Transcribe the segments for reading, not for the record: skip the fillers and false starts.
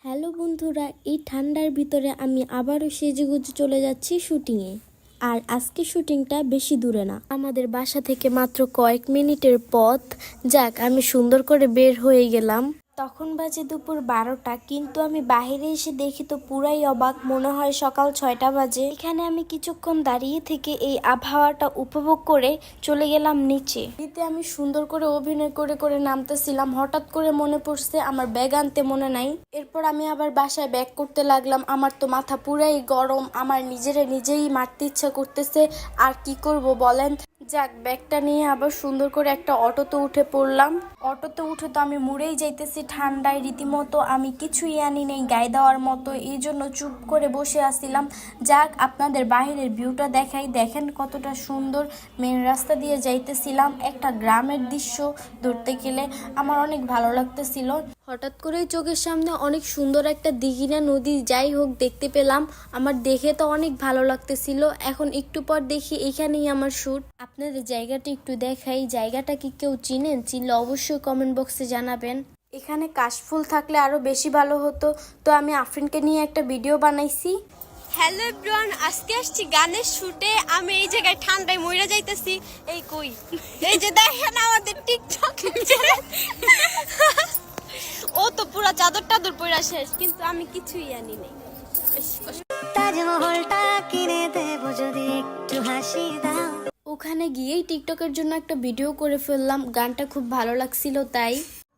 Hello বন্ধুরা, এই ঠান্ডার ভিতরে আমি আবারও সেজেগুজে চলে যাচ্ছি শুটিংয়ে। আর আজকে শুটিংটা বেশি দূরে না, আমাদের বাসা থেকে মাত্র কয়েক মিনিটের পথ। যাক, আমি সুন্দর করে বের হয়ে গেলাম। তখন বাজে দুপুর 12টা, কিন্তু আমি বাইরে এসে দেখি তো পুরাই অবাক, মনে হয় সকাল 6টা বাজে। এখানে আমি কিছুক্ষণ দাঁড়িয়ে থেকে এই আবহাওয়াটা উপভোগ করে চলে গেলাম নিচে। নিতে আমি সুন্দর করে অভিনয় করে করে নামতেছিলাম, হঠাৎ করে মনে পড়ছে আমার ব্যাগ আনতে মনে নাই। এরপর আমি আবার বাসায় ব্যাগ করতে লাগলাম। আমার তো মাথা পুরাই গরম, আমার নিজেই মারতে ইচ্ছা করতেছে। আর কি করব বলেন। যাক, ব্যাগটা নিয়ে আবার সুন্দর করে একটা অটোতে উঠে পড়লাম। অটোতে উঠে তো আমি মুড়েই যাইতেছি ঠান্ডায়, রীতিমতো আমি কিছুই আনি নেই গায়ে দেওয়ার মতো, এই জন্য চুপ করে বসে আসছিলাম। যাক, আপনাদের বাইরের ভিউটা দেখাই, দেখেন কতটা সুন্দর। মেন রাস্তা দিয়ে যাইতেছিলাম, একটা গ্রামের দৃশ্য ধরতে গেলে আমার অনেক ভালো লাগতেছিল। হঠাৎ করেই চোখের সামনে অনেক সুন্দর একটা দিঘিনা নদী যাই হোক দেখতে পেলাম। আমার দেখে তো অনেক ভালো লাগতেছিল। এখন একটু পর দেখি এখানেই আমার শুট। আপনাদের জায়গাটা একটু দেখাই, জায়গাটা কি কেউ চিনেন? চিনলে অবশ্যই কমেন্ট বক্সে জানাবেন। এখানে কাশফুল থাকলে আরো বেশি ভালো হতো। তো আমি আফরিনকে নিয়ে একটা ভিডিও বানাইছি। হ্যালো এভরিওয়ান, আজকে আসছি গানের শুটে। আমি এই জায়গায় ঠান্ডায় মইরা যাইতেছি। এই কই, এই যে দেখেন আমাদের টিকটক ও তো পুরো চাদর টাদর পইরা শেষ, কিন্তু আমি কিছুই আনি নাই। তাজমহলটা কিনে দেবো যদি একটু হাসি দাও। ওখানে গিয়েই টিকটকের জন্য একটা ভিডিও করে ফেললাম, গানটা খুব ভালো লাগছিল তাই।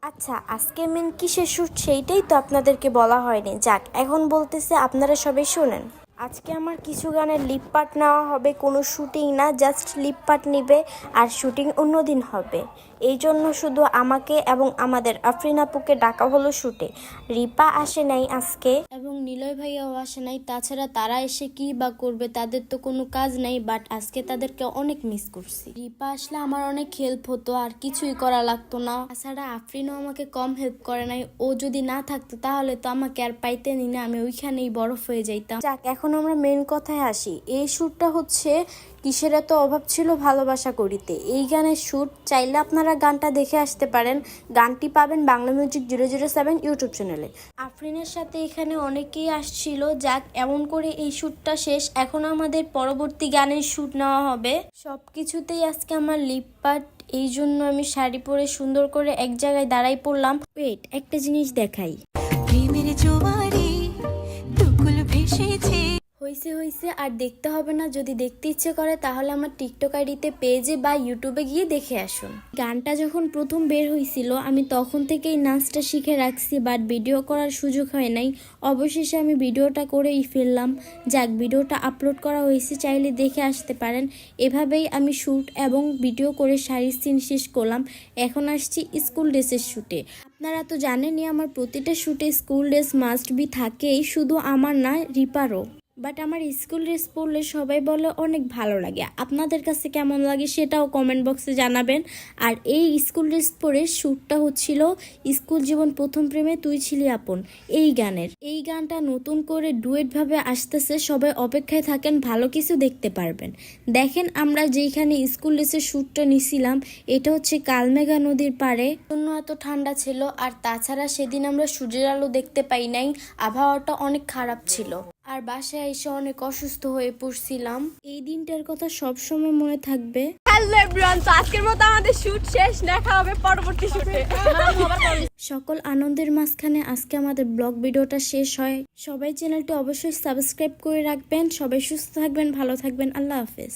আচ্ছা, আজকে মেন কিসের শুট সেইটাই তো আপনাদেরকে বলা হয়নি। যাক, এখন বলতেছে, আপনারা সবাই শোনেন। আজকে আমার কিছু গানের লিপ পার্ট নেওয়া হবে, কোনো শুটিং না, জাস্ট লিপ পার্ট নিবে, আর শুটিং অন্যদিন হবে। এই জন্য শুধু আমাকে এবং আমাদের আফরিন আপুকে ডাকা হলো শুটে। রিপা আসে নাই আজকে, এবং নিলয় ভাইয়াও আসে নাই। তাছাড়া তারা এসে কি বা করবে, তাদের তো কোনো কাজ নাই। বাট আজকে তাদেরকে অনেক মিস করছি। রিপা আসলে আমার অনেক হেল্প হতো, আর কিছুই করা লাগতো না। তাছাড়া আফরিনও আমাকে কম হেল্প করে নাই। ও যদি না থাকতো তাহলে তো আমাকে আর পাইতেনই না, আমি ওইখানেই বরফ হয়ে যাইতাম। যাক, এখন আমরা মেন কথায় আসি। এই শ্যুটটা হচ্ছে কিসের এত অভাব ছিল ভালোবাসা করিতে, এই গানের শ্যুট। চাইলে আপনারা গানটা দেখে আসতে পারেন। গানটি পাবেন বাংলা মিউজিক 007 ইউটিউব চ্যানেলে। আফরিনের সাথে এখানে অনেকেই আসছিল। যাক, এমন করে এই শ্যুটটা শেষ। এখন আমাদের পরবর্তী গানের শ্যুট নেওয়া হবে। সবকিছুতেই আজকে আমার লিপ পার্ট, এই জন্য আমি শাড়ি পরে সুন্দর করে এক জায়গায় দাঁড়াই পড়লাম। ওয়েট, একটা জিনিস দেখাই। প্রেমের জোয়ারে দুকুল ভেসেছে। হয়েছে আর দেখতে হবে না। যদি দেখতে ইচ্ছে করে তাহলে আমার টিকটক আইডিতে, পেজে বা ইউটিউবে গিয়ে দেখে আসুন। গানটা যখন প্রথম বের হয়েছিল আমি তখন থেকেই নাচটা শিখে রাখছি, বাট ভিডিও করার সুযোগ হয় নাই। অবশেষে আমি ভিডিওটা করেই ফেললাম। যাক, ভিডিওটা আপলোড করা হয়েছে, চাইলে দেখে আসতে পারেন। এভাবেই আমি শ্যুট এবং ভিডিও করে শাড়ির সিন শেষ করলাম। এখন আসছি স্কুল ড্রেসের শ্যুটে। আপনারা তো জানেনই আমার প্রতিটা শ্যুটে স্কুল ড্রেস মাস্ট বি থাকেই, শুধু আমার না, রিপারও। বাট আমার স্কুল ড্রেস পরলে সবাই বলে অনেক ভালো লাগে। আপনাদের কাছে কেমন লাগে সেটাও কমেন্ট বক্সে জানাবেন। আর এই স্কুল ড্রেস পরে শ্যুটটা হচ্ছিল স্কুল জীবন প্রথম প্রেমে তুই ছিলি আপন এই গানের। এই গানটা নতুন করে ডুয়েট ভাবে আসতেছে, সবাই অপেক্ষায় থাকেন, ভালো কিছু দেখতে পারবেন। দেখেন, আমরা যেখানে স্কুল ড্রেসের শ্যুটটা নিছিলাম এটা হচ্ছে কালমেঘা নদীর পাড়ে। জন্য এত ঠান্ডা ছিল, আর তাছাড়া সেদিন আমরা সূর্যের আলো দেখতে পাই নাই, আবহাওয়াটা অনেক খারাপ ছিল। আর বাসায় এসে অনেক অসুস্থ হয়ে পড়ছিলাম। এই দিনটার কথা সবসময় মনে থাকবে। হ্যালো এভরিওয়ান, তো আজকের মতো আমাদের শুট শেষ। দেখা হবে পরবর্তী শুটে। সকল আনন্দের মাঝখানে আজকে আমাদের ব্লগ ভিডিওটা শেষ হয়। সবাই চ্যানেলটি অবশ্যই সাবস্ক্রাইব করে রাখবেন। সবাই সুস্থ থাকবেন, ভালো থাকবেন। আল্লাহ হাফেজ।